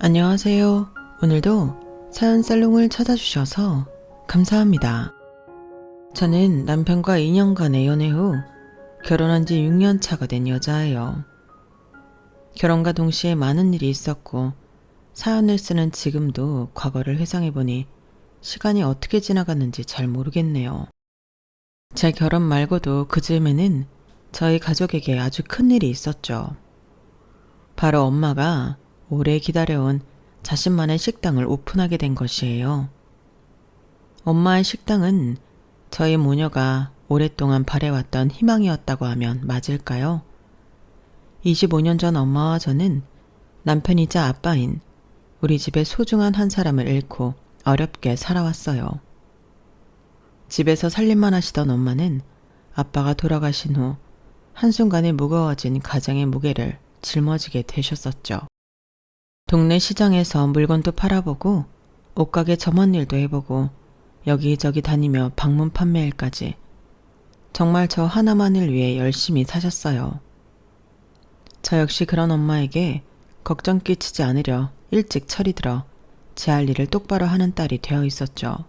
안녕하세요. 오늘도 사연 살롱을 찾아주셔서 감사합니다. 저는 남편과 2년간의 연애 후 결혼한 지 6년 차가 된 여자예요. 결혼과 동시에 많은 일이 있었고 사연을 쓰는 지금도 과거를 회상해보니 시간이 어떻게 지나갔는지 잘 모르겠네요. 제 결혼 말고도 그 즈음에는 저희 가족에게 아주 큰 일이 있었죠. 바로 엄마가 오래 기다려온 자신만의 식당을 오픈하게 된 것이에요. 엄마의 식당은 저희 모녀가 오랫동안 바래왔던 희망이었다고 하면 맞을까요? 25년 전 엄마와 저는 남편이자 아빠인 우리 집의 소중한 한 사람을 잃고 어렵게 살아왔어요. 집에서 살림만 하시던 엄마는 아빠가 돌아가신 후 한순간에 무거워진 가장의 무게를 짊어지게 되셨었죠. 동네 시장에서 물건도 팔아보고 옷가게 점원일도 해보고 여기저기 다니며 방문 판매일까지 정말 저 하나만을 위해 열심히 사셨어요. 저 역시 그런 엄마에게 걱정 끼치지 않으려 일찍 철이 들어 제 할 일을 똑바로 하는 딸이 되어 있었죠.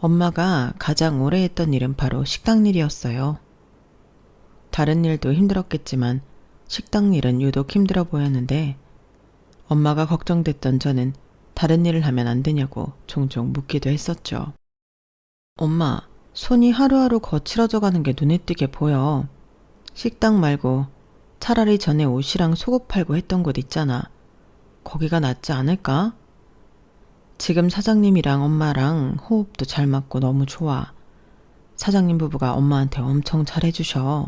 엄마가 가장 오래 했던 일은 바로 식당 일이었어요. 다른 일도 힘들었겠지만 식당 일은 유독 힘들어 보였는데 엄마가 걱정됐던 저는 다른 일을 하면 안 되냐고 종종 묻기도 했었죠. 엄마, 손이 하루하루 거칠어져 가는 게 눈에 띄게 보여. 식당 말고 차라리 전에 옷이랑 속옷 팔고 했던 곳 있잖아. 거기가 낫지 않을까? 지금 사장님이랑 엄마랑 호흡도 잘 맞고 너무 좋아. 사장님 부부가 엄마한테 엄청 잘해주셔.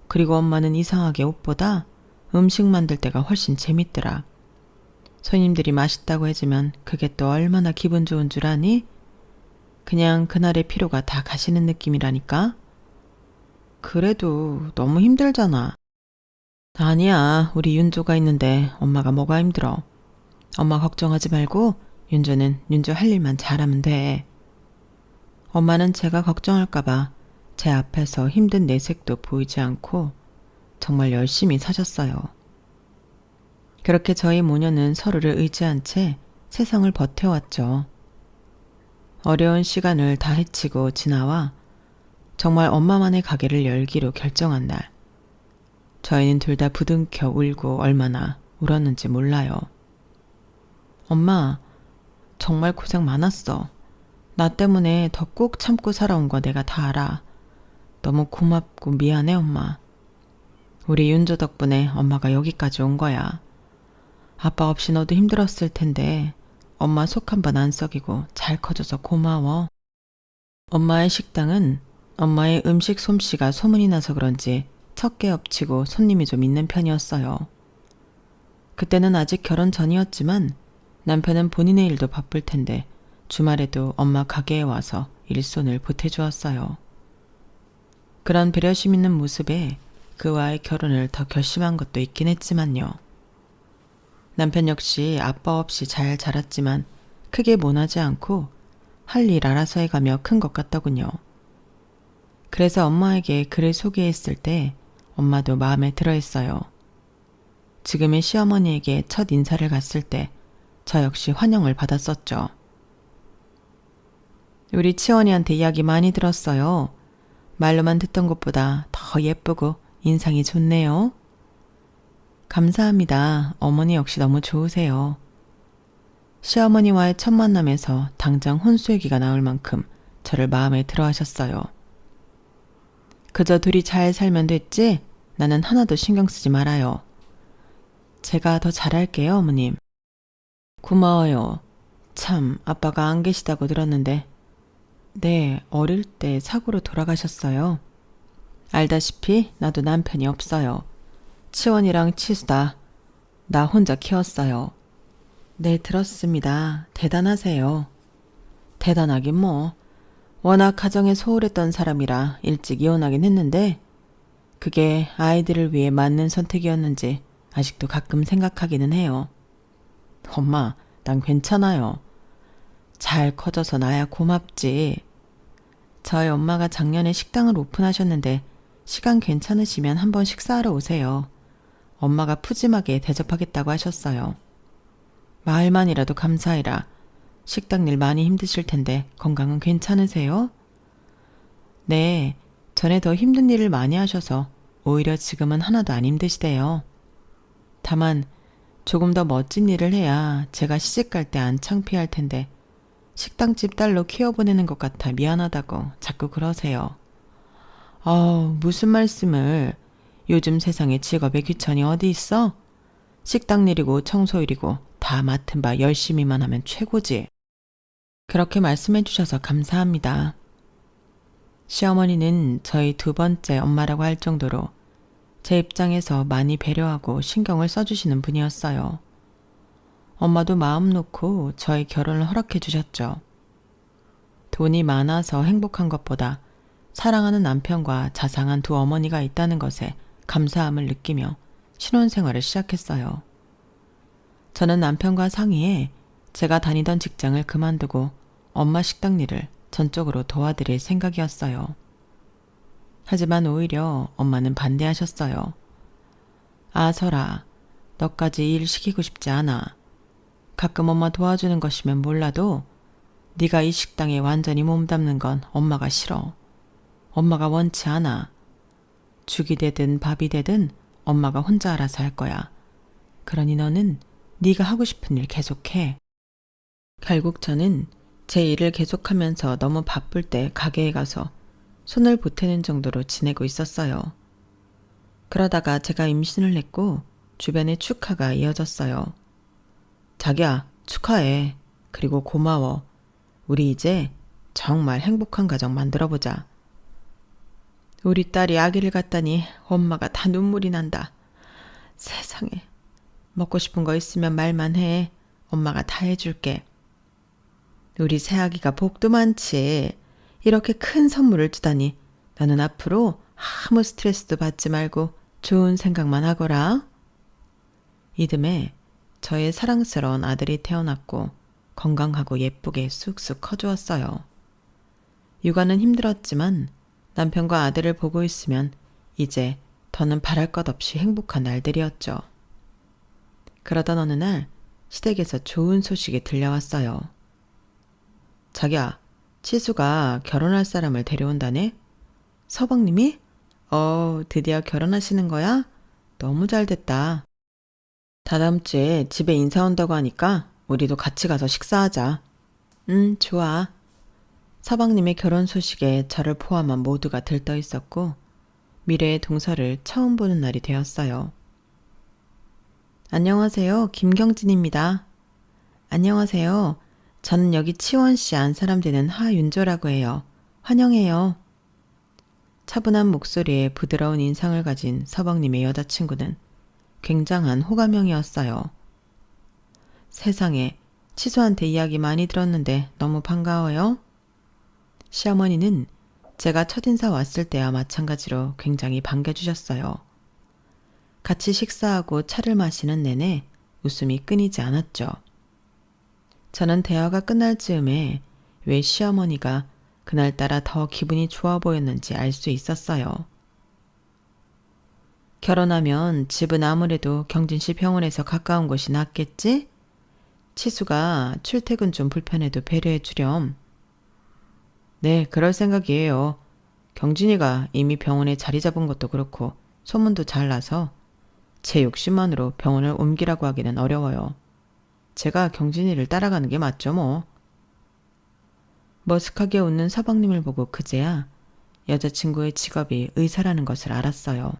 그리고 엄마는 이상하게 옷보다 음식 만들 때가 훨씬 재밌더라. 손님들이 맛있다고 해주면 그게 또 얼마나 기분 좋은 줄 아니? 그냥 그날의 피로가 다 가시는 느낌이라니까? 그래도 너무 힘들잖아. 아니야, 우리 윤조가 있는데 엄마가 뭐가 힘들어. 엄마 걱정하지 말고 윤조는 윤조 할 일만 잘하면 돼. 엄마는 제가 걱정할까봐 제 앞에서 힘든 내색도 보이지 않고 정말 열심히 사셨어요. 그렇게 저희 모녀는 서로를 의지한 채 세상을 버텨왔죠. 어려운 시간을 다 헤치고 지나와 정말 엄마만의 가게를 열기로 결정한 날, 저희는 둘 다 부둥켜 울고 얼마나 울었는지 몰라요. 엄마, 정말 고생 많았어. 나 때문에 더 꾹 참고 살아온 거 내가 다 알아. 너무 고맙고 미안해, 엄마. 우리 윤조 덕분에 엄마가 여기까지 온 거야. 아빠 없이 너도 힘들었을 텐데 엄마 속 한 번 안 썩이고 잘 커져서 고마워. 엄마의 식당은 엄마의 음식 솜씨가 소문이 나서 그런지 첫 개 엎치고 손님이 좀 있는 편이었어요. 그때는 아직 결혼 전이었지만 남편은 본인의 일도 바쁠 텐데 주말에도 엄마 가게에 와서 일손을 보태주었어요. 그런 배려심 있는 모습에 그와의 결혼을 더 결심한 것도 있긴 했지만요. 남편 역시 아빠 없이 잘 자랐지만 크게 모나지 않고 할 일 알아서 해가며 큰 것 같더군요. 그래서 엄마에게 그를 소개했을 때 엄마도 마음에 들어했어요. 지금의 시어머니에게 첫 인사를 갔을 때 저 역시 환영을 받았었죠. 우리 치원이한테 이야기 많이 들었어요. 말로만 듣던 것보다 더 예쁘고 인상이 좋네요. 감사합니다. 어머니 역시 너무 좋으세요. 시어머니와의 첫 만남에서 당장 혼수얘기가 나올 만큼 저를 마음에 들어 하셨어요. 그저 둘이 잘 살면 됐지? 나는 하나도 신경 쓰지 말아요. 제가 더 잘할게요, 어머님. 고마워요. 참, 아빠가 안 계시다고 들었는데. 네, 어릴 때 사고로 돌아가셨어요. 알다시피 나도 남편이 없어요. 치원이랑 치수다. 나 혼자 키웠어요. 네, 들었습니다. 대단하세요. 대단하긴 뭐. 워낙 가정에 소홀했던 사람이라 일찍 이혼하긴 했는데 그게 아이들을 위해 맞는 선택이었는지 아직도 가끔 생각하기는 해요. 엄마, 난 괜찮아요. 잘 커져서 나야 고맙지. 저희 엄마가 작년에 식당을 오픈하셨는데 시간 괜찮으시면 한번 식사하러 오세요. 엄마가 푸짐하게 대접하겠다고 하셨어요. 마을만이라도 감사해라. 식당 일 많이 힘드실 텐데 건강은 괜찮으세요? 네, 전에 더 힘든 일을 많이 하셔서 오히려 지금은 하나도 안 힘드시대요. 다만 조금 더 멋진 일을 해야 제가 시집갈 때 안 창피할 텐데 식당집 딸로 키워보내는 것 같아 미안하다고 자꾸 그러세요. 무슨 말씀을. 요즘 세상에 직업의 귀천이 어디 있어? 식당 일이고 청소 일이고 다 맡은 바 열심히만 하면 최고지. 그렇게 말씀해 주셔서 감사합니다. 시어머니는 저희 두 번째 엄마라고 할 정도로 제 입장에서 많이 배려하고 신경을 써주시는 분이었어요. 엄마도 마음 놓고 저희 결혼을 허락해 주셨죠. 돈이 많아서 행복한 것보다 사랑하는 남편과 자상한 두 어머니가 있다는 것에 감사함을 느끼며 신혼생활을 시작했어요. 저는 남편과 상의해 제가 다니던 직장을 그만두고 엄마 식당 일을 전적으로 도와드릴 생각이었어요. 하지만 오히려 엄마는 반대하셨어요. 설아, 너까지 일 시키고 싶지 않아. 가끔 엄마 도와주는 것이면 몰라도 네가 이 식당에 완전히 몸담는 건 엄마가 싫어. 엄마가 원치 않아. 죽이 되든 밥이 되든 엄마가 혼자 알아서 할 거야. 그러니 너는 네가 하고 싶은 일 계속해. 결국 저는 제 일을 계속하면서 너무 바쁠 때 가게에 가서 손을 보태는 정도로 지내고 있었어요. 그러다가 제가 임신을 했고 주변에 축하가 이어졌어요. 자기야, 축하해. 그리고 고마워. 우리 이제 정말 행복한 가정 만들어보자. 우리 딸이 아기를 갖다니 엄마가 다 눈물이 난다. 세상에. 먹고 싶은 거 있으면 말만 해. 엄마가 다 해줄게. 우리 새아기가 복도 많지. 이렇게 큰 선물을 주다니 너는 앞으로 아무 스트레스도 받지 말고 좋은 생각만 하거라. 이듬해 저의 사랑스러운 아들이 태어났고 건강하고 예쁘게 쑥쑥 커주었어요. 육아는 힘들었지만 남편과 아들을 보고 있으면 이제 더는 바랄 것 없이 행복한 날들이었죠. 그러던 어느 날 시댁에서 좋은 소식이 들려왔어요. 자기야, 치수가 결혼할 사람을 데려온다네? 서방님이? 드디어 결혼하시는 거야? 너무 잘 됐다. 다다음 주에 집에 인사 온다고 하니까 우리도 같이 가서 식사하자. 좋아. 서방님의 결혼 소식에 저를 포함한 모두가 들떠 있었고 미래의 동서를 처음 보는 날이 되었어요. 안녕하세요. 김경진입니다. 안녕하세요. 저는 여기 치원시 안사람 되는 하윤조라고 해요. 환영해요. 차분한 목소리에 부드러운 인상을 가진 서방님의 여자친구는 굉장한 호감형이었어요. 세상에, 치수한테 이야기 많이 들었는데 너무 반가워요. 시어머니는 제가 첫인사 왔을 때와 마찬가지로 굉장히 반겨주셨어요. 같이 식사하고 차를 마시는 내내 웃음이 끊이지 않았죠. 저는 대화가 끝날 즈음에 왜 시어머니가 그날따라 더 기분이 좋아 보였는지 알 수 있었어요. 결혼하면 집은 아무래도 경진시 병원에서 가까운 곳이 낫겠지? 치수가 출퇴근 좀 불편해도 배려해 주렴. 네, 그럴 생각이에요. 경진이가 이미 병원에 자리 잡은 것도 그렇고 소문도 잘 나서 제 욕심만으로 병원을 옮기라고 하기는 어려워요. 제가 경진이를 따라가는 게 맞죠 뭐. 머쓱하게 웃는 서방님을 보고 그제야 여자친구의 직업이 의사라는 것을 알았어요.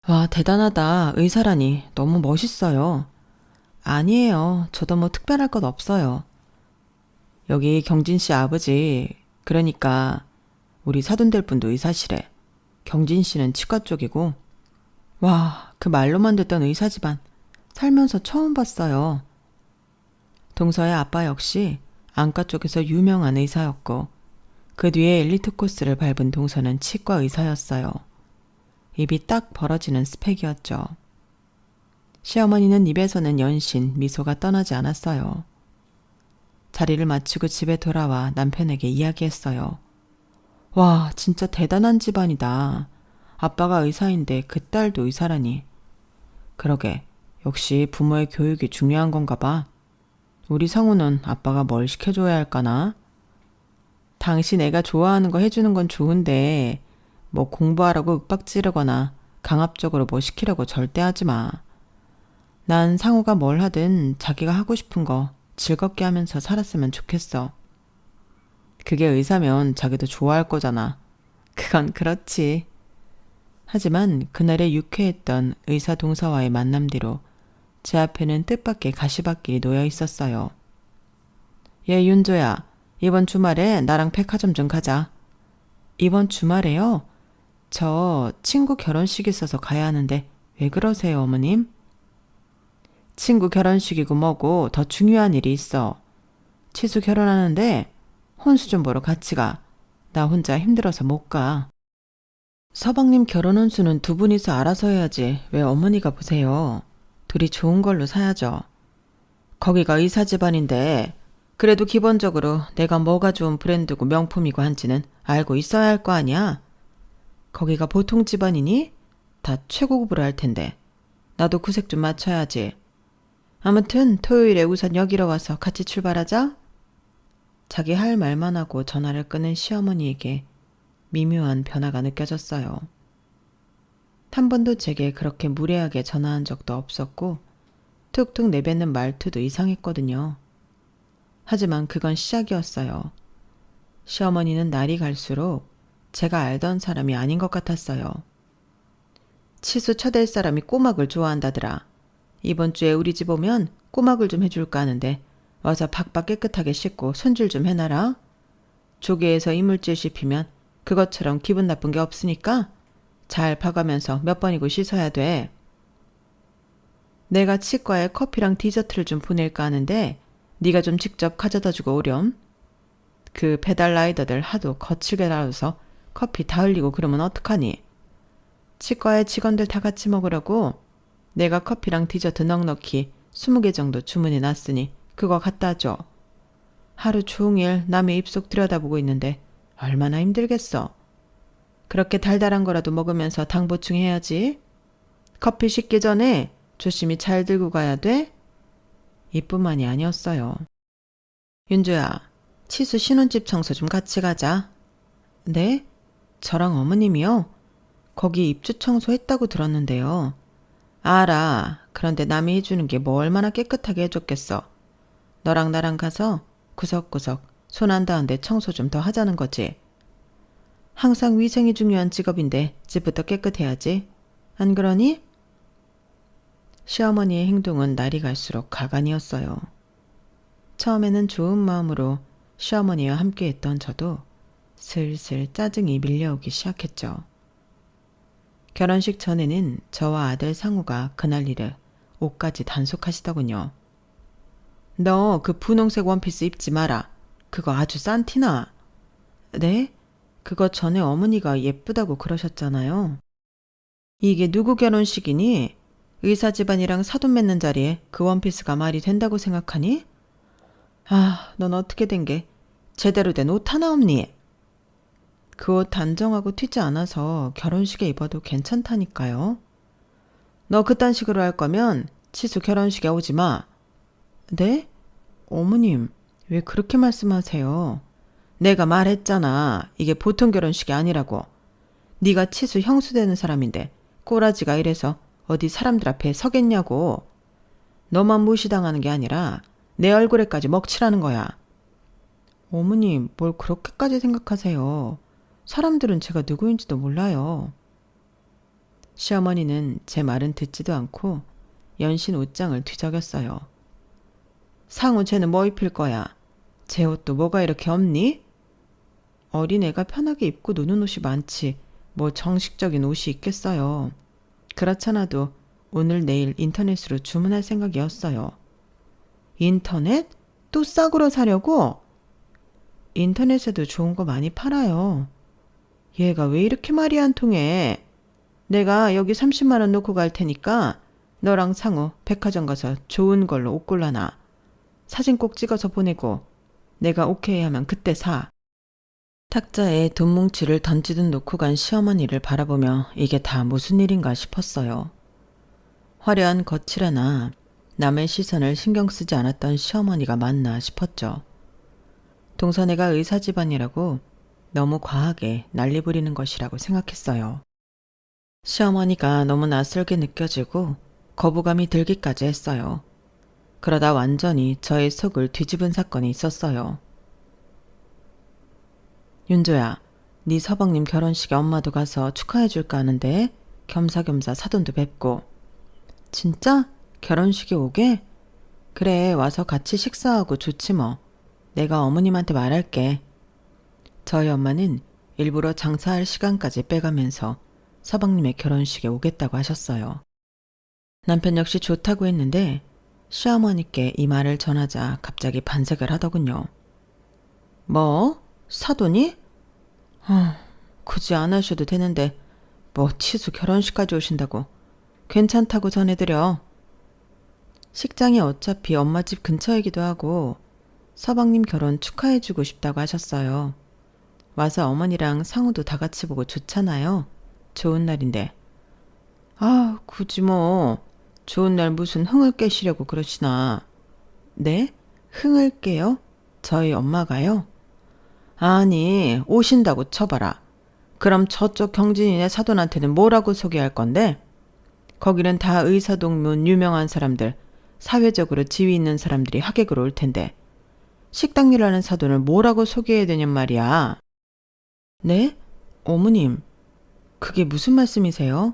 와, 대단하다. 의사라니 너무 멋있어요. 아니에요. 저도 뭐 특별할 것 없어요. 여기 경진 씨 아버지, 그러니까 우리 사돈될 분도 의사시래. 경진 씨는 치과 쪽이고. 와, 그 말로만 듣던 의사 집안 살면서 처음 봤어요. 동서의 아빠 역시 안과 쪽에서 유명한 의사였고 그 뒤에 엘리트 코스를 밟은 동서는 치과 의사였어요. 입이 딱 벌어지는 스펙이었죠. 시어머니는 입에서는 연신 미소가 떠나지 않았어요. 자리를 마치고 집에 돌아와 남편에게 이야기했어요. 와, 진짜 대단한 집안이다. 아빠가 의사인데 그 딸도 의사라니. 그러게, 역시 부모의 교육이 중요한 건가 봐. 우리 상우는 아빠가 뭘 시켜줘야 할까나? 당신 애가 좋아하는 거 해주는 건 좋은데 뭐 공부하라고 윽박 지르거나 강압적으로 뭐 시키려고 절대 하지 마. 난 상우가 뭘 하든 자기가 하고 싶은 거 즐겁게 하면서 살았으면 좋겠어. 그게 의사면 자기도 좋아할 거잖아. 그건 그렇지. 하지만 그날의 유쾌했던 의사 동사와의 만남 뒤로 제 앞에는 뜻밖의 가시밭길이 놓여 있었어요. 얘 윤조야, 이번 주말에 나랑 백화점 좀 가자. 이번 주말에요? 저 친구 결혼식 있어서 가야 하는데 왜 그러세요, 어머님? 친구 결혼식이고 뭐고 더 중요한 일이 있어. 치수 결혼하는데 혼수 좀 보러 같이 가. 나 혼자 힘들어서 못 가. 서방님 결혼 혼수는 두 분이서 알아서 해야지 왜 어머니가 보세요. 둘이 좋은 걸로 사야죠. 거기가 의사 집안인데 그래도 기본적으로 내가 뭐가 좋은 브랜드고 명품이고 한지는 알고 있어야 할 거 아니야. 거기가 보통 집안이니? 다 최고급으로 할 텐데 나도 구색 좀 맞춰야지. 아무튼 토요일에 우선 여기로 와서 같이 출발하자. 자기 할 말만 하고 전화를 끊은 시어머니에게 미묘한 변화가 느껴졌어요. 한 번도 제게 그렇게 무례하게 전화한 적도 없었고 툭툭 내뱉는 말투도 이상했거든요. 하지만 그건 시작이었어요. 시어머니는 날이 갈수록 제가 알던 사람이 아닌 것 같았어요. 치수 쳐댈 사람이 꼬막을 좋아한다더라. 이번 주에 우리 집 오면 꼬막을 좀 해줄까 하는데 와서 박박 깨끗하게 씻고 손질 좀 해놔라. 조개에서 이물질 씹히면 그것처럼 기분 나쁜 게 없으니까 잘 봐가면서 몇 번이고 씻어야 돼. 내가 치과에 커피랑 디저트를 좀 보낼까 하는데 네가 좀 직접 가져다주고 오렴. 그 배달 라이더들 하도 거칠게 다뤄서 커피 다 흘리고 그러면 어떡하니? 치과에 직원들 다 같이 먹으라고 내가 커피랑 디저트 넉넉히 20개 정도 주문해 놨으니 그거 갖다 줘. 하루 종일 남의 입속 들여다보고 있는데 얼마나 힘들겠어. 그렇게 달달한 거라도 먹으면서 당 보충해야지. 커피 식기 전에 조심히 잘 들고 가야 돼. 이뿐만이 아니었어요. 윤주야, 치수 신혼집 청소 좀 같이 가자. 네? 저랑 어머님이요? 거기 입주 청소했다고 들었는데요. 알아. 그런데 남이 해주는 게 뭐 얼마나 깨끗하게 해줬겠어. 너랑 나랑 가서 구석구석 손 안 닿은데 청소 좀 더 하자는 거지. 항상 위생이 중요한 직업인데 집부터 깨끗해야지. 안 그러니? 시어머니의 행동은 날이 갈수록 가관이었어요. 처음에는 좋은 마음으로 시어머니와 함께했던 저도 슬슬 짜증이 밀려오기 시작했죠. 결혼식 전에는 저와 아들 상우가 그날 일을 옷까지 단속하시더군요. 너 그 분홍색 원피스 입지 마라. 그거 아주 싼 티나. 네? 그거 전에 어머니가 예쁘다고 그러셨잖아요. 이게 누구 결혼식이니? 의사 집안이랑 사돈 맺는 자리에 그 원피스가 말이 된다고 생각하니? 아, 넌 어떻게 된 게 제대로 된 옷 하나 없니? 그 옷 단정하고 튀지 않아서 결혼식에 입어도 괜찮다니까요. 너 그딴 식으로 할 거면 치수 결혼식에 오지 마. 네? 어머님, 왜 그렇게 말씀하세요? 내가 말했잖아. 이게 보통 결혼식이 아니라고. 네가 치수 형수 되는 사람인데 꼬라지가 이래서 어디 사람들 앞에 서겠냐고. 너만 무시당하는 게 아니라 내 얼굴에까지 먹칠하는 거야. 어머님, 뭘 그렇게까지 생각하세요. 사람들은 제가 누구인지도 몰라요. 시어머니는 제 말은 듣지도 않고 연신 옷장을 뒤적였어요. 상우 쟤는 뭐 입힐 거야? 제 옷도 뭐가 이렇게 없니? 어린애가 편하게 입고 노는 옷이 많지 뭐 정식적인 옷이 있겠어요. 그렇잖아도 오늘 내일 인터넷으로 주문할 생각이었어요. 인터넷? 또 싸구려 사려고? 인터넷에도 좋은 거 많이 팔아요. 얘가 왜 이렇게 말이 안 통해? 내가 여기 30만 원 놓고 갈 테니까 너랑 상우 백화점 가서 좋은 걸로 옷 골라놔. 사진 꼭 찍어서 보내고 내가 오케이 하면 그때 사. 탁자에 돈 뭉치를 던지듯 놓고 간 시어머니를 바라보며 이게 다 무슨 일인가 싶었어요. 화려한 거칠 하나, 남의 시선을 신경 쓰지 않았던 시어머니가 맞나 싶었죠. 동서네가 의사 집안이라고 너무 과하게 난리 부리는 것이라고 생각했어요. 시어머니가 너무 낯설게 느껴지고 거부감이 들기까지 했어요. 그러다 완전히 저의 속을 뒤집은 사건이 있었어요. 윤조야, 네 서방님 결혼식에 엄마도 가서 축하해줄까 하는데 겸사겸사 사돈도 뵙고. 진짜? 결혼식에 오게? 그래, 와서 같이 식사하고 좋지 뭐. 내가 어머님한테 말할게. 저희 엄마는 일부러 장사할 시간까지 빼가면서 서방님의 결혼식에 오겠다고 하셨어요. 남편 역시 좋다고 했는데 시어머니께 이 말을 전하자 갑자기 반색을 하더군요. 뭐? 사돈이? 굳이 안 하셔도 되는데 뭐 치수 결혼식까지 오신다고. 괜찮다고 전해드려. 식장이 어차피 엄마 집 근처이기도 하고 서방님 결혼 축하해주고 싶다고 하셨어요. 와서 어머니랑 상우도 다 같이 보고 좋잖아요. 좋은 날인데. 아, 굳이 뭐 좋은 날 무슨 흥을 깨시려고 그러시나. 네? 흥을 깨요? 저희 엄마가요? 아니, 오신다고 쳐봐라. 그럼 저쪽 경진이네 사돈한테는 뭐라고 소개할 건데? 거기는 다 의사동문 유명한 사람들, 사회적으로 지위 있는 사람들이 하객으로 올 텐데 식당 일하는 사돈을 뭐라고 소개해야 되냔 말이야. 네? 어머님, 그게 무슨 말씀이세요?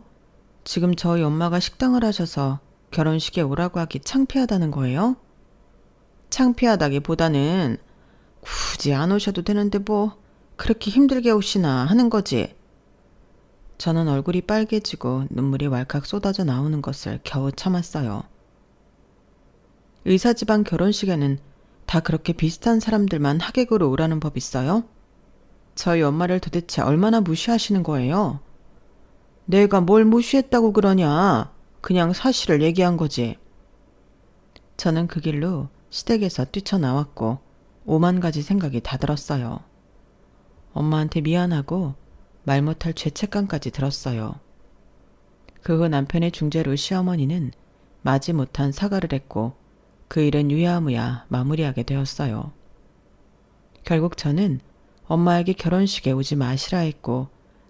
지금 저희 엄마가 식당을 하셔서 결혼식에 오라고 하기 창피하다는 거예요? 창피하다기보다는 굳이 안 오셔도 되는데 뭐 그렇게 힘들게 오시나 하는 거지. 저는 얼굴이 빨개지고 눈물이 왈칵 쏟아져 나오는 것을 겨우 참았어요. 의사 집안 결혼식에는 다 그렇게 비슷한 사람들만 하객으로 오라는 법 있어요? 저희 엄마를 도대체 얼마나 무시하시는 거예요? 내가 뭘 무시했다고 그러냐? 그냥 사실을 얘기한 거지. 저는 그 길로 시댁에서 뛰쳐나왔고 오만 가지 생각이 다 들었어요. 엄마한테 미안하고 말 못할 죄책감까지 들었어요. 그 후 남편의 중재로 시어머니는 마지못한 사과를 했고 그 일은 유야무야 마무리하게 되었어요. 결국 저는 엄마에게 결혼식에 오지 마시라 했고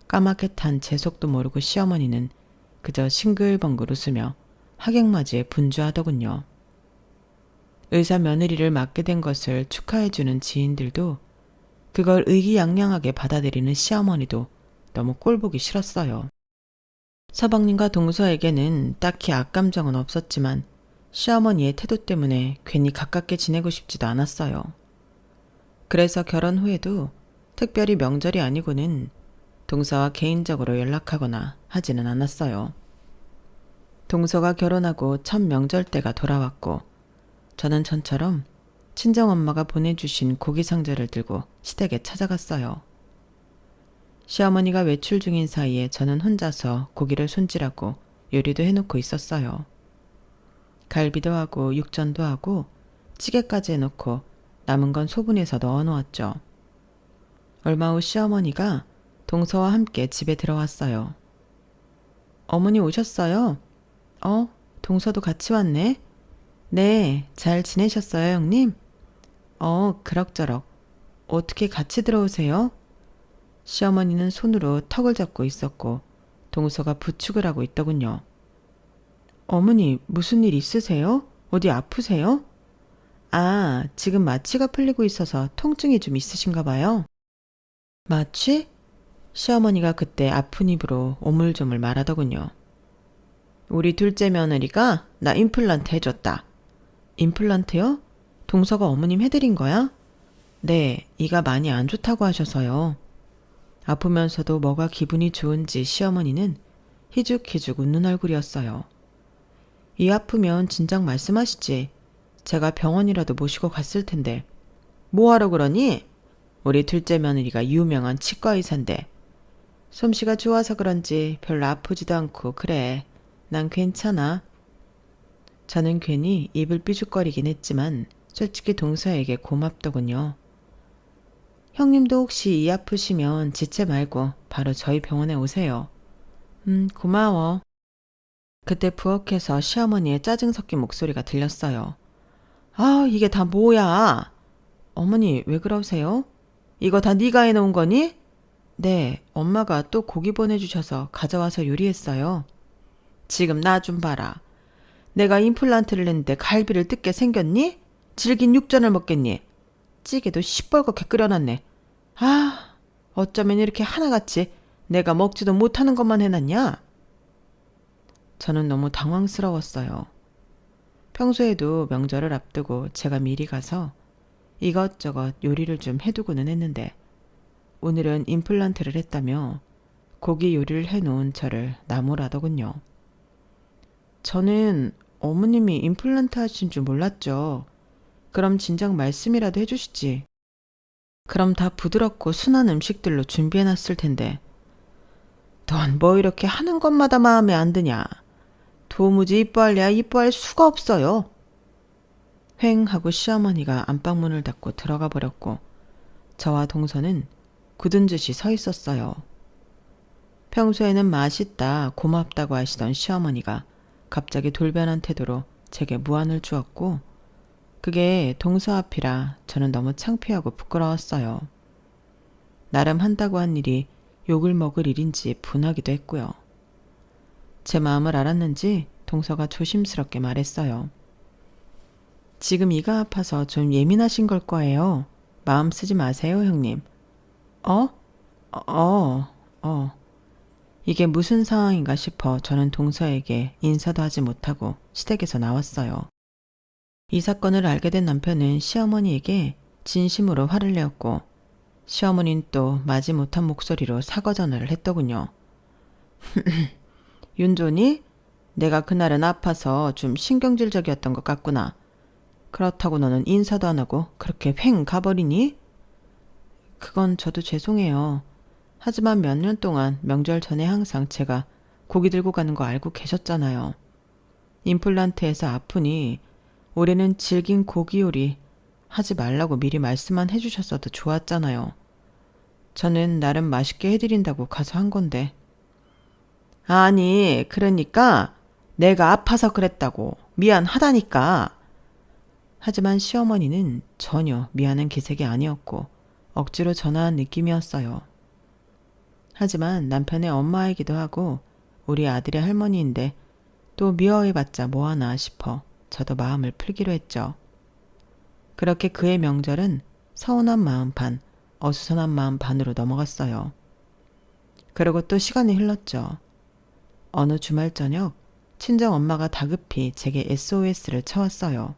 까맣게 탄 제 속도 모르고 시어머니는 그저 싱글벙글 웃으며 하객맞이에 분주하더군요. 의사 며느리를 맡게 된 것을 축하해주는 지인들도 그걸 의기양양하게 받아들이는 시어머니도 너무 꼴보기 싫었어요. 서방님과 동서에게는 딱히 악감정은 없었지만 시어머니의 태도 때문에 괜히 가깝게 지내고 싶지도 않았어요. 그래서 결혼 후에도 특별히 명절이 아니고는 동서와 개인적으로 연락하거나 하지는 않았어요. 동서가 결혼하고 첫 명절 때가 돌아왔고 저는 전처럼 친정엄마가 보내주신 고기 상자를 들고 시댁에 찾아갔어요. 시어머니가 외출 중인 사이에 저는 혼자서 고기를 손질하고 요리도 해놓고 있었어요. 갈비도 하고 육전도 하고 찌개까지 해놓고 남은 건 소분해서 넣어놓았죠. 얼마 후 시어머니가 동서와 함께 집에 들어왔어요. 어머니 오셨어요? 동서도 같이 왔네? 네, 잘 지내셨어요, 형님? 그럭저럭. 어떻게 같이 들어오세요? 시어머니는 손으로 턱을 잡고 있었고 동서가 부축을 하고 있더군요. 어머니, 무슨 일 있으세요? 어디 아프세요? 아, 지금 마취가 풀리고 있어서 통증이 좀 있으신가 봐요. 마취? 시어머니가 그때 아픈 입으로 오물조물 말하더군요. 우리 둘째 며느리가 나 임플란트 해줬다. 임플란트요? 동서가 어머님 해드린 거야? 네, 이가 많이 안 좋다고 하셔서요. 아프면서도 뭐가 기분이 좋은지 시어머니는 희죽희죽 웃는 얼굴이었어요. 이 아프면 진작 말씀하시지. 제가 병원이라도 모시고 갔을 텐데. 뭐하러 그러니? 우리 둘째 며느리가 유명한 치과의사인데. 솜씨가 좋아서 그런지 별로 아프지도 않고 그래. 난 괜찮아. 저는 괜히 입을 삐죽거리긴 했지만 솔직히 동서에게 고맙더군요. 형님도 혹시 이 아프시면 지체 말고 바로 저희 병원에 오세요. 고마워. 그때 부엌에서 시어머니의 짜증 섞인 목소리가 들렸어요. 아, 이게 다 뭐야? 어머니, 왜 그러세요? 이거 다 네가 해놓은 거니? 네, 엄마가 또 고기 보내주셔서 가져와서 요리했어요. 지금 나 좀 봐라. 내가 임플란트를 했는데 갈비를 뜯게 생겼니? 질긴 육전을 먹겠니? 찌개도 시뻘겋게 끓여놨네. 아, 어쩌면 이렇게 하나같이 내가 먹지도 못하는 것만 해놨냐? 저는 너무 당황스러웠어요. 평소에도 명절을 앞두고 제가 미리 가서 이것저것 요리를 좀 해두고는 했는데 오늘은 임플란트를 했다며 고기 요리를 해놓은 저를 나무라더군요. 저는 어머님이 임플란트 하신 줄 몰랐죠. 그럼 진작 말씀이라도 해주시지. 그럼 다 부드럽고 순한 음식들로 준비해놨을 텐데. 넌 뭐 이렇게 하는 것마다 마음에 안 드냐. 도무지 이뻐할래야 이뻐할 수가 없어요. 휑 하고 시어머니가 안방문을 닫고 들어가 버렸고 저와 동서는 굳은 듯이 서 있었어요. 평소에는 맛있다, 고맙다고 하시던 시어머니가 갑자기 돌변한 태도로 제게 무안을 주었고 그게 동서 앞이라 저는 너무 창피하고 부끄러웠어요. 나름 한다고 한 일이 욕을 먹을 일인지 분하기도 했고요. 제 마음을 알았는지 동서가 조심스럽게 말했어요. 지금 이가 아파서 좀 예민하신 걸 거예요. 마음 쓰지 마세요, 형님. 이게 무슨 상황인가 싶어 저는 동서에게 인사도 하지 못하고 시댁에서 나왔어요. 이 사건을 알게 된 남편은 시어머니에게 진심으로 화를 내었고 시어머니는 또 마지못한 목소리로 사과 전화를 했더군요. 윤조니? 내가 그날은 아파서 좀 신경질적이었던 것 같구나. 그렇다고 너는 인사도 안 하고 그렇게 휑 가버리니? 그건 저도 죄송해요. 하지만 몇 년 동안 명절 전에 항상 제가 고기 들고 가는 거 알고 계셨잖아요. 임플란트에서 아프니 올해는 질긴 고기 요리 하지 말라고 미리 말씀만 해주셨어도 좋았잖아요. 저는 나름 맛있게 해드린다고 가서 한 건데. 아니, 그러니까 내가 아파서 그랬다고. 미안하다니까. 하지만 시어머니는 전혀 미안한 기색이 아니었고 억지로 전화한 느낌이었어요. 하지만 남편의 엄마이기도 하고 우리 아들의 할머니인데 또 미워해봤자 뭐하나 싶어 저도 마음을 풀기로 했죠. 그렇게 그의 명절은 서운한 마음 반, 어수선한 마음 반으로 넘어갔어요. 그리고 또 시간이 흘렀죠. 어느 주말 저녁 친정 엄마가 다급히 제게 SOS를 쳐왔어요.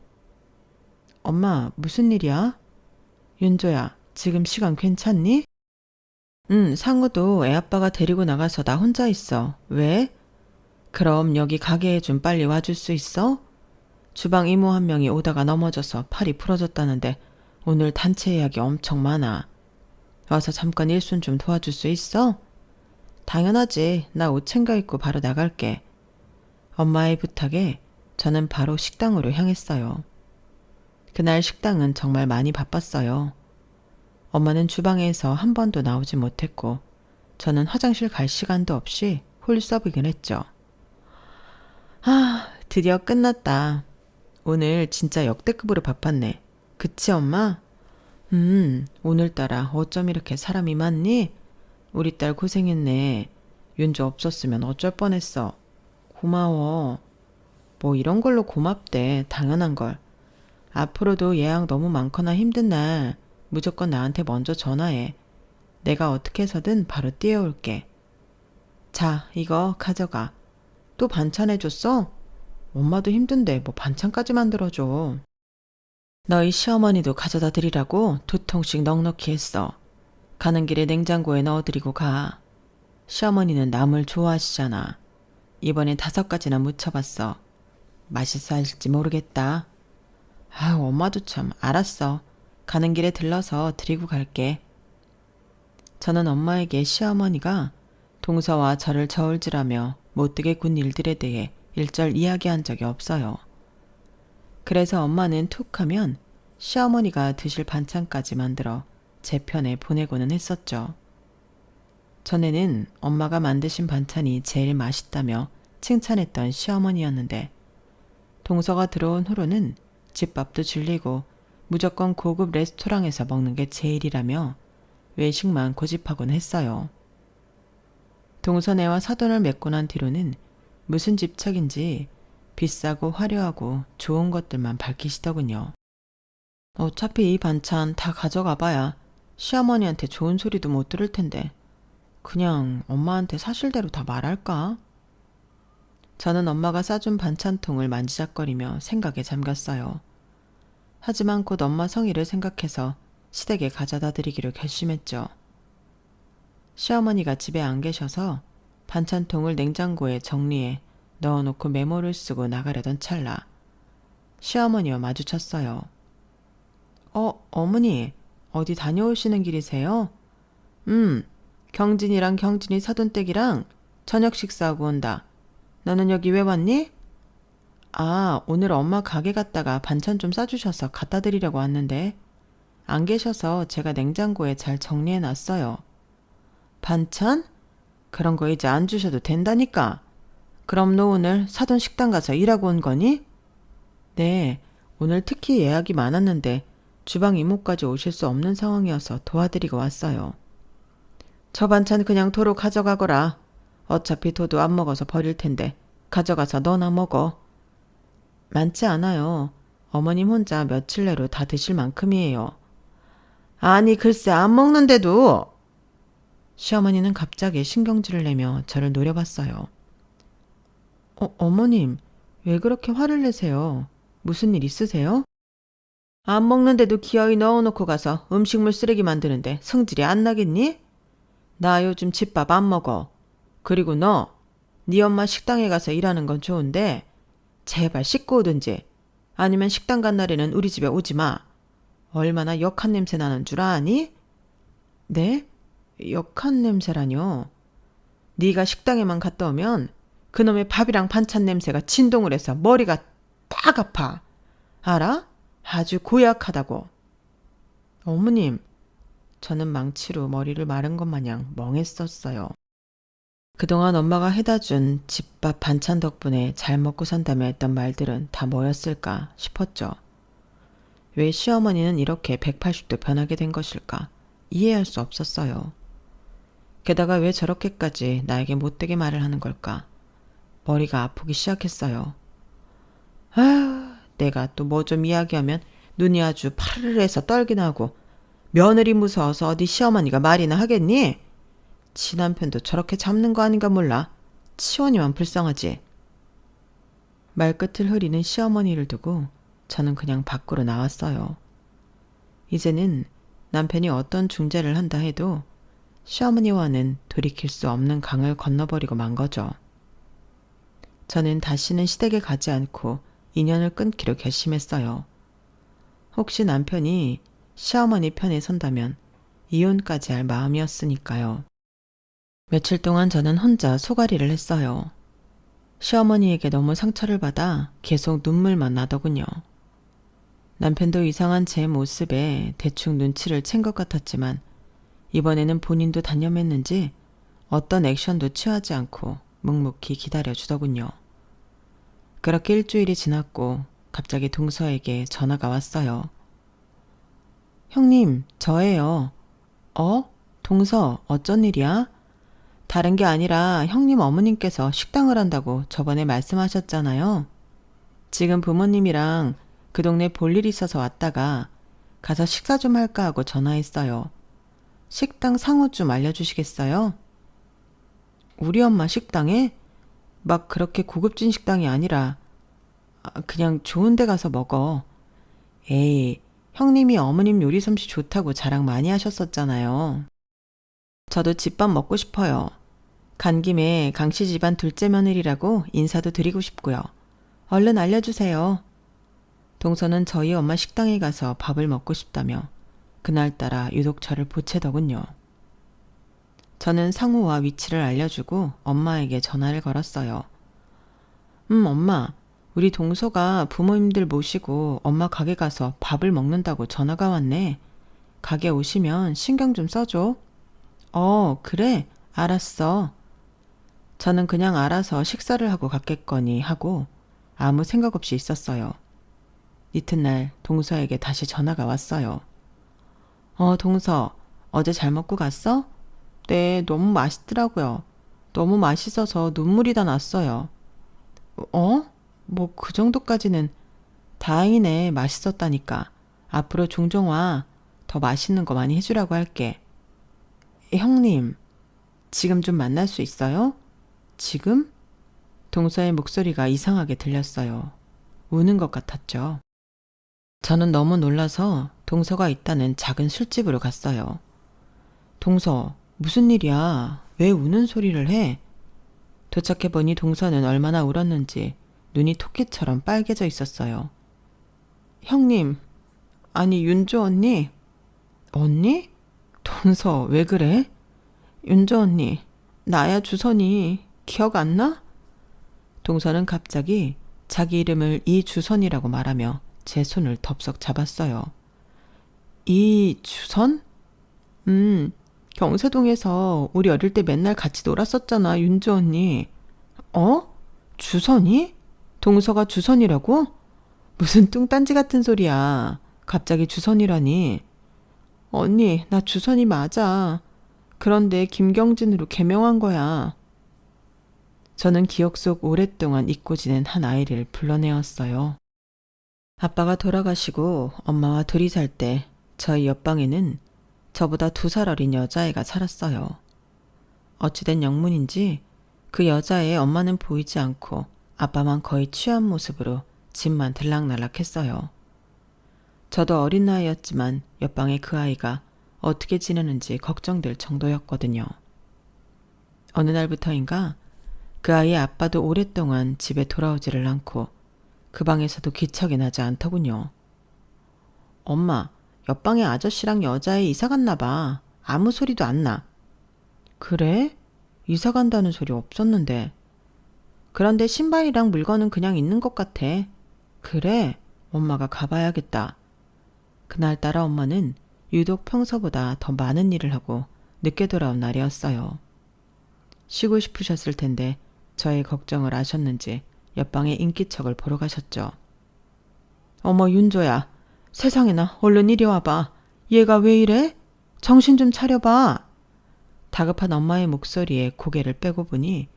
엄마, 무슨 일이야? 윤조야, 지금 시간 괜찮니? 응, 상우도 애아빠가 데리고 나가서 나 혼자 있어. 왜? 그럼 여기 가게에 좀 빨리 와줄 수 있어? 주방 이모 한 명이 오다가 넘어져서 팔이 부러졌다는데 오늘 단체 예약이 엄청 많아. 와서 잠깐 일순 좀 도와줄 수 있어? 당연하지. 나 옷 챙겨 입고 바로 나갈게. 엄마의 부탁에 저는 바로 식당으로 향했어요. 그날 식당은 정말 많이 바빴어요. 엄마는 주방에서 한 번도 나오지 못했고 저는 화장실 갈 시간도 없이 홀서빙을 했죠. 아, 드디어 끝났다. 오늘 진짜 역대급으로 바빴네. 그치 엄마? 오늘따라 어쩜 이렇게 사람이 많니? 우리 딸 고생했네. 윤주 없었으면 어쩔 뻔했어. 고마워. 뭐 이런 걸로 고맙대. 당연한 걸. 앞으로도 예약 너무 많거나 힘든 날 무조건 나한테 먼저 전화해. 내가 어떻게 해서든 바로 뛰어올게. 자, 이거 가져가. 또 반찬 해줬어? 엄마도 힘든데 뭐 반찬까지 만들어줘. 너희 시어머니도 가져다 드리라고 2통씩 넉넉히 했어. 가는 길에 냉장고에 넣어드리고 가. 시어머니는 나물 좋아하시잖아. 이번엔 5가지나 무쳐봤어. 맛있어 할지 모르겠다. 아유, 엄마도 참. 알았어. 가는 길에 들러서 드리고 갈게. 저는 엄마에게 시어머니가 동서와 저를 저울질하며 못되게 군 일들에 대해 일절 이야기한 적이 없어요. 그래서 엄마는 툭 하면 시어머니가 드실 반찬까지 만들어 제 편에 보내고는 했었죠. 전에는 엄마가 만드신 반찬이 제일 맛있다며 칭찬했던 시어머니였는데 동서가 들어온 후로는 집밥도 질리고 무조건 고급 레스토랑에서 먹는 게 제일이라며 외식만 고집하곤 했어요. 동서네와 사돈을 맺고 난 뒤로는 무슨 집착인지 비싸고 화려하고 좋은 것들만 밝히시더군요. 어차피 이 반찬 다 가져가 봐야 시어머니한테 좋은 소리도 못 들을 텐데 그냥 엄마한테 사실대로 다 말할까? 저는 엄마가 싸준 반찬통을 만지작거리며 생각에 잠겼어요. 하지만 곧 엄마 성의를 생각해서 시댁에 가져다 드리기로 결심했죠. 시어머니가 집에 안 계셔서 반찬통을 냉장고에 정리해 넣어놓고 메모를 쓰고 나가려던 찰나 시어머니와 마주쳤어요. 어머니, 어디 다녀오시는 길이세요? 경진이랑 경진이 사돈댁이랑 저녁 식사하고 온다. 너는 여기 왜 왔니? 아, 오늘 엄마 가게 갔다가 반찬 좀 싸주셔서 갖다 드리려고 왔는데 안 계셔서 제가 냉장고에 잘 정리해 놨어요. 반찬? 그런 거 이제 안 주셔도 된다니까. 그럼 너 오늘 사돈 식당 가서 일하고 온 거니? 네, 오늘 특히 예약이 많았는데 주방 이모까지 오실 수 없는 상황이어서 도와드리고 왔어요. 저 반찬 그냥 도로 가져가거라. 어차피 도도 안 먹어서 버릴 텐데 가져가서 너나 먹어. 많지 않아요. 어머님 혼자 며칠 내로 다 드실 만큼이에요. 아니 글쎄 안 먹는데도. 시어머니는 갑자기 신경질을 내며 저를 노려봤어요. 어머님 왜 그렇게 화를 내세요? 무슨 일 있으세요? 안 먹는데도 기어이 넣어놓고 가서 음식물 쓰레기 만드는데 성질이 안 나겠니? 나 요즘 집밥 안 먹어. 그리고 너, 네 엄마 식당에 가서 일하는 건 좋은데 제발 씻고 오든지 아니면 식당 간 날에는 우리 집에 오지 마. 얼마나 역한 냄새 나는 줄 아니? 네? 역한 냄새라뇨? 네가 식당에만 갔다 오면 그놈의 밥이랑 반찬 냄새가 진동을 해서 머리가 딱 아파. 알아? 아주 고약하다고. 어머님, 저는 망치로 머리를 마른 것 마냥 멍했었어요. 그동안 엄마가 해다준 집밥 반찬 덕분에 잘 먹고 산다며 했던 말들은 다 뭐였을까 싶었죠. 왜 시어머니는 이렇게 180도 변하게 된 것일까 이해할 수 없었어요. 게다가 왜 저렇게까지 나에게 못되게 말을 하는 걸까? 머리가 아프기 시작했어요. 아휴, 내가 또 뭐 좀 이야기하면 눈이 아주 파르르해서 떨긴 하고 며느리 무서워서 어디 시어머니가 말이나 하겠니? 지 남편도 저렇게 잡는 거 아닌가 몰라. 치원이만 불쌍하지. 말끝을 흐리는 시어머니를 두고 저는 그냥 밖으로 나왔어요. 이제는 남편이 어떤 중재를 한다 해도 시어머니와는 돌이킬 수 없는 강을 건너버리고 만 거죠. 저는 다시는 시댁에 가지 않고 인연을 끊기로 결심했어요. 혹시 남편이 시어머니 편에 선다면 이혼까지 할 마음이었으니까요. 며칠 동안 저는 혼자 소가리를 했어요. 시어머니에게 너무 상처를 받아 계속 눈물만 나더군요. 남편도 이상한 제 모습에 대충 눈치를 챈 것 같았지만 이번에는 본인도 단념했는지 어떤 액션도 취하지 않고 묵묵히 기다려주더군요. 그렇게 일주일이 지났고 갑자기 동서에게 전화가 왔어요. 형님, 저예요. 동서, 어쩐 일이야? 다른 게 아니라 형님 어머님께서 식당을 한다고 저번에 말씀하셨잖아요. 지금 부모님이랑 그 동네 볼 일 있어서 왔다가 가서 식사 좀 할까 하고 전화했어요. 식당 상호 좀 알려주시겠어요? 우리 엄마 식당에? 막 그렇게 고급진 식당이 아니라 그냥 좋은 데 가서 먹어. 에이, 형님이 어머님 요리 솜씨 좋다고 자랑 많이 하셨었잖아요. 저도 집밥 먹고 싶어요. 간 김에 강씨 집안 둘째 며느리라고 인사도 드리고 싶고요. 얼른 알려주세요. 동서는 저희 엄마 식당에 가서 밥을 먹고 싶다며 그날따라 유독 저를 보채더군요. 저는 상호와 위치를 알려주고 엄마에게 전화를 걸었어요. 엄마, 우리 동서가 부모님들 모시고 엄마 가게 가서 밥을 먹는다고 전화가 왔네. 가게 오시면 신경 좀 써줘. 그래, 알았어. 저는 그냥 알아서 식사를 하고 갔겠거니 하고 아무 생각 없이 있었어요. 이튿날 동서에게 다시 전화가 왔어요. 동서, 어제 잘 먹고 갔어? 네, 너무 맛있더라고요. 너무 맛있어서 눈물이 다 났어요. 뭐 그 정도까지는. 다행이네, 맛있었다니까. 앞으로 종종 와. 더 맛있는 거 많이 해주라고 할게. 형님, 지금 좀 만날 수 있어요? 지금? 동서의 목소리가 이상하게 들렸어요. 우는 것 같았죠. 저는 너무 놀라서 동서가 있다는 작은 술집으로 갔어요. 동서, 무슨 일이야? 왜 우는 소리를 해? 도착해보니 동서는 얼마나 울었는지 눈이 토끼처럼 빨개져 있었어요. 형님, 아니 윤조 언니? 언니? 동서, 왜 그래? 윤조 언니, 나야 주선이. 기억 안 나? 동서는 갑자기 자기 이름을 이주선이라고 말하며 제 손을 덥석 잡았어요. 이주선? 경세동에서 우리 어릴 때 맨날 같이 놀았었잖아, 윤주 언니. 주선이? 동서가 주선이라고? 무슨 뚱딴지 같은 소리야. 갑자기 주선이라니. 언니, 나 주선이 맞아. 그런데 김경진으로 개명한 거야. 저는 기억 속 오랫동안 잊고 지낸 한 아이를 불러내었어요. 아빠가 돌아가시고 엄마와 둘이 살 때 저희 옆방에는 저보다 2살 어린 여자애가 살았어요. 어찌된 영문인지 그 여자애의 엄마는 보이지 않고 아빠만 거의 취한 모습으로 집만 들락날락했어요. 저도 어린 나이였지만 옆방의 그 아이가 어떻게 지내는지 걱정될 정도였거든요. 어느 날부터인가 그 아이의 아빠도 오랫동안 집에 돌아오지를 않고 그 방에서도 기척이 나지 않더군요. 엄마, 옆방의 아저씨랑 여자애 이사 갔나 봐. 아무 소리도 안 나. 그래? 이사 간다는 소리 없었는데. 그런데 신발이랑 물건은 그냥 있는 것 같아. 그래? 엄마가 가봐야겠다. 그날따라 엄마는 유독 평소보다 더 많은 일을 하고 늦게 돌아온 날이었어요. 쉬고 싶으셨을 텐데 저의 걱정을 아셨는지 옆방의 인기척을 보러 가셨죠. 어머 윤조야, 세상에나 얼른 이리 와봐. 얘가 왜 이래? 정신 좀 차려봐. 다급한 엄마의 목소리에 고개를 빼고 보니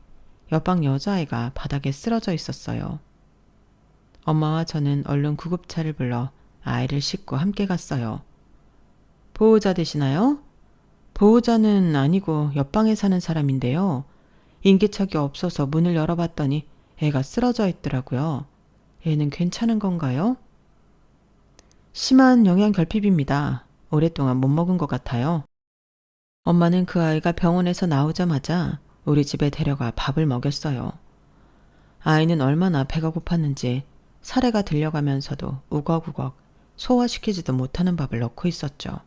옆방 여자아이가 바닥에 쓰러져 있었어요. 엄마와 저는 얼른 구급차를 불러 아이를 싣고 함께 갔어요. 보호자 되시나요? 보호자는 아니고 옆방에 사는 사람인데요. 인기척이 없어서 문을 열어봤더니 애가 쓰러져 있더라고요. 애는 괜찮은 건가요? 심한 영양결핍입니다. 오랫동안 못 먹은 것 같아요. 엄마는 그 아이가 병원에서 나오자마자 우리 집에 데려가 밥을 먹였어요. 아이는 얼마나 배가 고팠는지 사례가 들려가면서도 우걱우걱 소화시키지도 못하는 밥을 넣고 있었죠.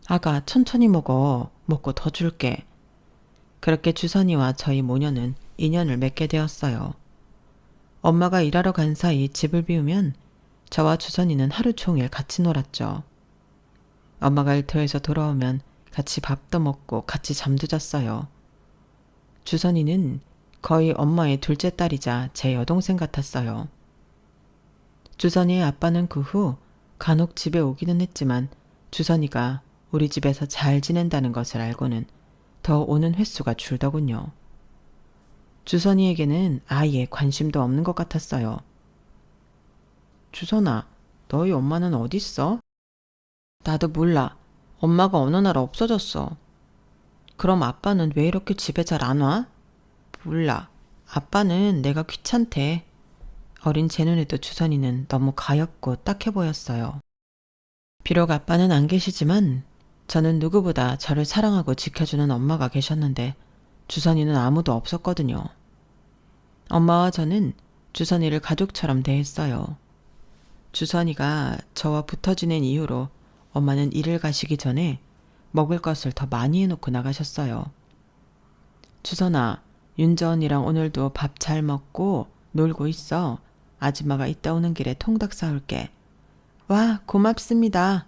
아가 천천히 먹어. 먹고 더 줄게. 그렇게 주선이와 저희 모녀는 인연을 맺게 되었어요. 엄마가 일하러 간 사이 집을 비우면 저와 주선이는 하루 종일 같이 놀았죠. 엄마가 일터에서 돌아오면 같이 밥도 먹고 같이 잠도 잤어요. 주선이는 거의 엄마의 둘째 딸이자 제 여동생 같았어요. 주선이의 아빠는 그 후 간혹 집에 오기는 했지만 주선이가 우리 집에서 잘 지낸다는 것을 알고는 더 오는 횟수가 줄더군요. 주선이에게는 아예 관심도 없는 것 같았어요. 주선아, 너희 엄마는 어딨어? 나도 몰라. 엄마가 어느 날 없어졌어. 그럼 아빠는 왜 이렇게 집에 잘 안 와? 몰라. 아빠는 내가 귀찮대. 어린 제 눈에도 주선이는 너무 가엾고 딱해 보였어요. 비록 아빠는 안 계시지만 저는 누구보다 저를 사랑하고 지켜주는 엄마가 계셨는데 주선이는 아무도 없었거든요. 엄마와 저는 주선이를 가족처럼 대했어요. 주선이가 저와 붙어 지낸 이후로 엄마는 일을 가시기 전에 먹을 것을 더 많이 해놓고 나가셨어요. 주선아, 윤저 언니랑 오늘도 밥 잘 먹고 놀고 있어. 아줌마가 이따 오는 길에 통닭 사올게. 와, 고맙습니다.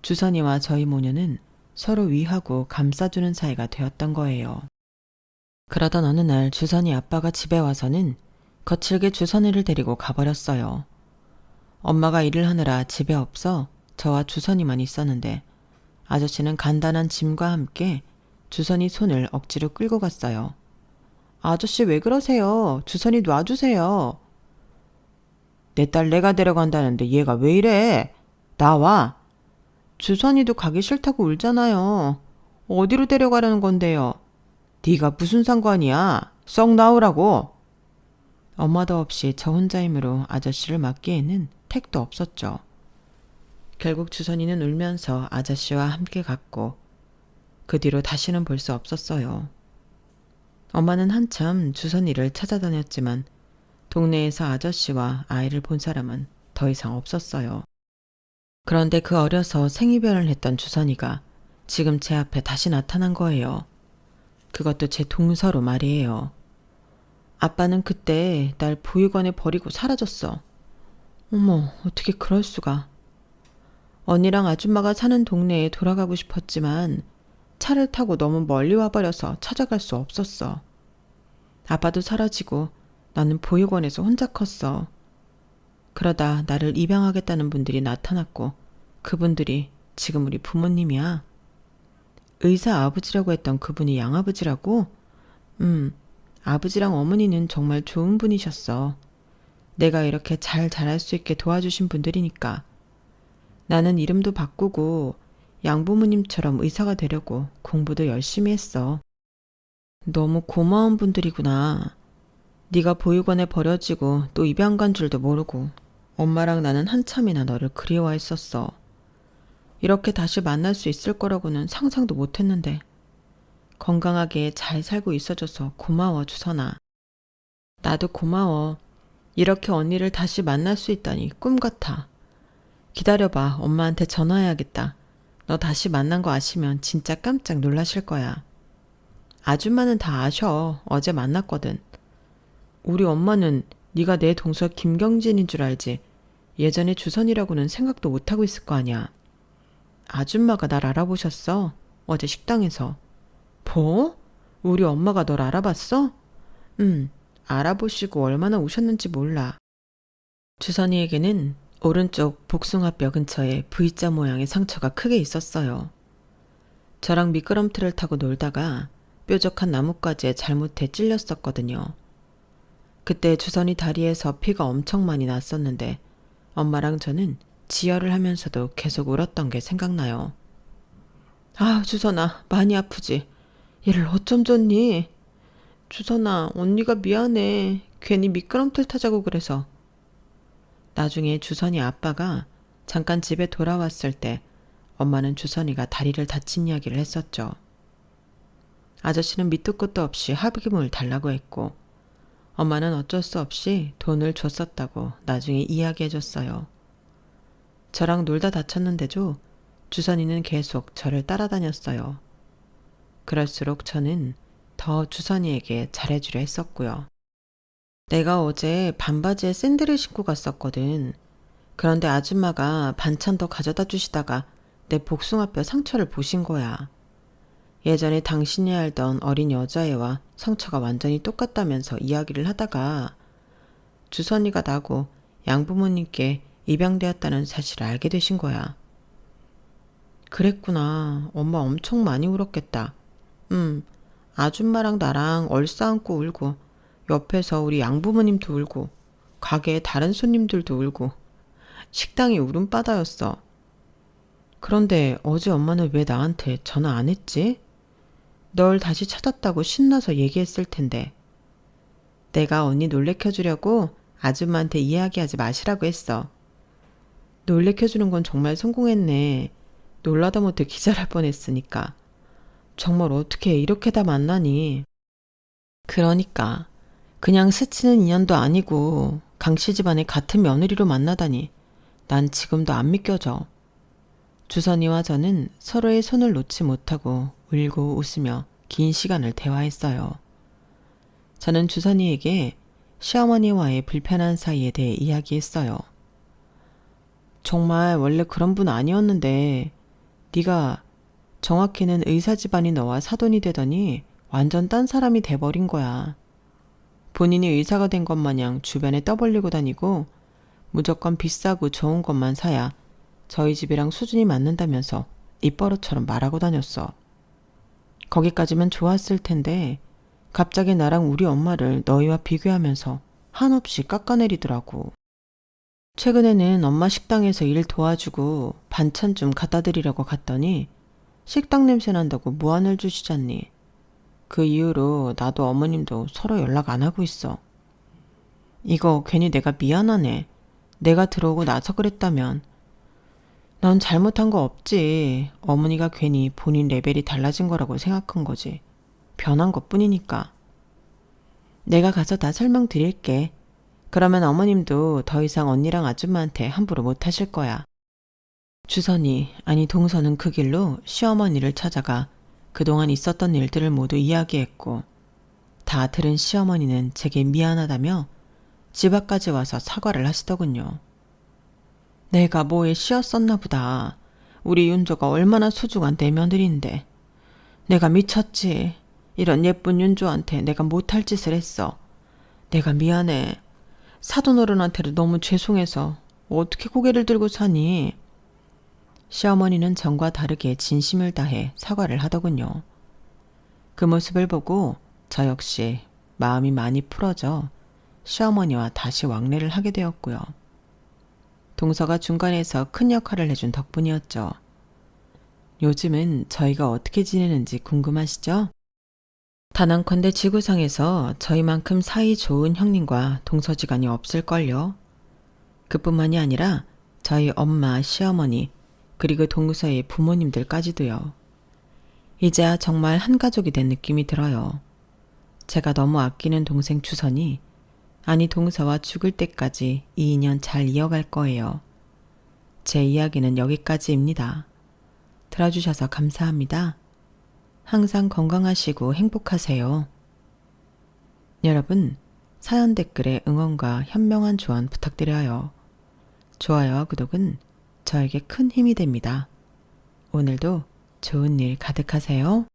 주선이와 저희 모녀는 서로 위하고 감싸주는 사이가 되었던 거예요. 그러던 어느 날 주선이 아빠가 집에 와서는 거칠게 주선이를 데리고 가버렸어요. 엄마가 일을 하느라 집에 없어 저와 주선이만 있었는데 아저씨는 간단한 짐과 함께 주선이 손을 억지로 끌고 갔어요. 아저씨 왜 그러세요? 주선이 놔주세요. 내 딸 내가 데려간다는데 얘가 왜 이래? 나와. 주선이도 가기 싫다고 울잖아요. 어디로 데려가려는 건데요? 네가 무슨 상관이야? 썩 나오라고. 엄마도 없이 저 혼자 힘으로 아저씨를 맡기에는 택도 없었죠. 결국 주선이는 울면서 아저씨와 함께 갔고 그 뒤로 다시는 볼 수 없었어요. 엄마는 한참 주선이를 찾아다녔지만 동네에서 아저씨와 아이를 본 사람은 더 이상 없었어요. 그런데 그 어려서 생이별을 했던 주선이가 지금 제 앞에 다시 나타난 거예요. 그것도 제 동서로 말이에요. 아빠는 그때 날 보육원에 버리고 사라졌어. 어머, 어떻게 그럴 수가. 언니랑 아줌마가 사는 동네에 돌아가고 싶었지만 차를 타고 너무 멀리 와버려서 찾아갈 수 없었어. 아빠도 사라지고 나는 보육원에서 혼자 컸어. 그러다 나를 입양하겠다는 분들이 나타났고 그분들이 지금 우리 부모님이야. 의사 아버지라고 했던 그분이 양아버지라고? 아버지랑 어머니는 정말 좋은 분이셨어. 내가 이렇게 잘 자랄 수 있게 도와주신 분들이니까. 나는 이름도 바꾸고 양부모님처럼 의사가 되려고 공부도 열심히 했어. 너무 고마운 분들이구나. 네가 보육원에 버려지고 또 입양 간 줄도 모르고 엄마랑 나는 한참이나 너를 그리워했었어. 이렇게 다시 만날 수 있을 거라고는 상상도 못했는데 건강하게 잘 살고 있어줘서 고마워 주선아. 나도 고마워. 이렇게 언니를 다시 만날 수 있다니 꿈 같아. 기다려봐. 엄마한테 전화해야겠다. 너 다시 만난 거 아시면 진짜 깜짝 놀라실 거야. 아줌마는 다 아셔. 어제 만났거든. 우리 엄마는 네가 내 동서 김경진인 줄 알지. 예전에 주선이라고는 생각도 못하고 있을 거 아니야. 아줌마가 날 알아보셨어. 어제 식당에서. 뭐? 우리 엄마가 널 알아봤어? 알아보시고 얼마나 우셨는지 몰라. 주선이에게는 오른쪽 복숭아뼈 근처에 V자 모양의 상처가 크게 있었어요. 저랑 미끄럼틀을 타고 놀다가 뾰족한 나뭇가지에 잘못해 찔렸었거든요. 그때 주선이 다리에서 피가 엄청 많이 났었는데 엄마랑 저는 지혈을 하면서도 계속 울었던 게 생각나요. 아, 주선아, 많이 아프지? 얘를 어쩜 좋니? 주선아, 언니가 미안해. 괜히 미끄럼틀 타자고 그래서. 나중에 주선이 아빠가 잠깐 집에 돌아왔을 때 엄마는 주선이가 다리를 다친 이야기를 했었죠. 아저씨는 밑도 끝도 없이 합의금을 달라고 했고 엄마는 어쩔 수 없이 돈을 줬었다고 나중에 이야기해줬어요. 저랑 놀다 다쳤는데도 주선이는 계속 저를 따라다녔어요. 그럴수록 저는 더 주선이에게 잘해주려 했었고요. 내가 어제 반바지에 샌들을 신고 갔었거든. 그런데 아줌마가 반찬 더 가져다 주시다가 내 복숭아뼈 상처를 보신 거야. 예전에 당신이 알던 어린 여자애와 상처가 완전히 똑같다면서 이야기를 하다가 주선이가 나고 양부모님께 입양되었다는 사실을 알게 되신 거야. 그랬구나. 엄마 엄청 많이 울었겠다. 아줌마랑 나랑 얼싸안고 울고 옆에서 우리 양부모님도 울고 가게에 다른 손님들도 울고 식당이 울음바다였어. 그런데 어제 엄마는 왜 나한테 전화 안 했지? 널 다시 찾았다고 신나서 얘기했을 텐데. 내가 언니 놀래켜주려고 아줌마한테 이야기하지 마시라고 했어. 놀래켜주는 건 정말 성공했네. 놀라다 못해 기절할 뻔했으니까. 정말 어떻게 이렇게 다 만나니? 그러니까 그냥 스치는 인연도 아니고 강씨 집안의 같은 며느리로 만나다니 난 지금도 안 믿겨져. 주선이와 저는 서로의 손을 놓지 못하고 울고 웃으며 긴 시간을 대화했어요. 저는 주선이에게 시어머니와의 불편한 사이에 대해 이야기했어요. 정말 원래 그런 분 아니었는데 네가 정확히는 의사 집안이 너와 사돈이 되더니 완전 딴 사람이 돼버린 거야. 본인이 의사가 된 것 마냥 주변에 떠벌리고 다니고 무조건 비싸고 좋은 것만 사야 저희 집이랑 수준이 맞는다면서 입버릇처럼 말하고 다녔어. 거기까지면 좋았을 텐데 갑자기 나랑 우리 엄마를 너희와 비교하면서 한없이 깎아내리더라고. 최근에는 엄마 식당에서 일 도와주고 반찬 좀 갖다 드리려고 갔더니 식당 냄새 난다고 무안을 주시잖니. 그 이후로 나도 어머님도 서로 연락 안 하고 있어. 이거 괜히 내가 미안하네. 내가 들어오고 나서 그랬다면. 넌 잘못한 거 없지. 어머니가 괜히 본인 레벨이 달라진 거라고 생각한 거지. 변한 것 뿐이니까. 내가 가서 다 설명드릴게. 그러면 어머님도 더 이상 언니랑 아줌마한테 함부로 못 하실 거야. 주선이, 아니 동서는 그 길로 시어머니를 찾아가 그동안 있었던 일들을 모두 이야기했고 다 들은 시어머니는 제게 미안하다며 집 앞까지 와서 사과를 하시더군요. 내가 뭐에 씌었었나 보다. 우리 윤조가 얼마나 소중한 내 며느리인데. 내가 미쳤지. 이런 예쁜 윤조한테 내가 못할 짓을 했어. 내가 미안해. 사돈어른한테도 너무 죄송해서 어떻게 고개를 들고 사니? 시어머니는 전과 다르게 진심을 다해 사과를 하더군요. 그 모습을 보고 저 역시 마음이 많이 풀어져 시어머니와 다시 왕래를 하게 되었고요. 동서가 중간에서 큰 역할을 해준 덕분이었죠. 요즘은 저희가 어떻게 지내는지 궁금하시죠? 단언컨대 지구상에서 저희만큼 사이 좋은 형님과 동서지간이 없을걸요. 그뿐만이 아니라 저희 엄마, 시어머니, 그리고 동서의 부모님들까지도요. 이제야 정말 한 가족이 된 느낌이 들어요. 제가 너무 아끼는 동생 주선이, 아니 동서와 죽을 때까지 이 인연 잘 이어갈 거예요. 제 이야기는 여기까지입니다. 들어주셔서 감사합니다. 항상 건강하시고 행복하세요. 여러분, 사연 댓글에 응원과 현명한 조언 부탁드려요. 좋아요와 구독은 저에게 큰 힘이 됩니다. 오늘도 좋은 일 가득하세요.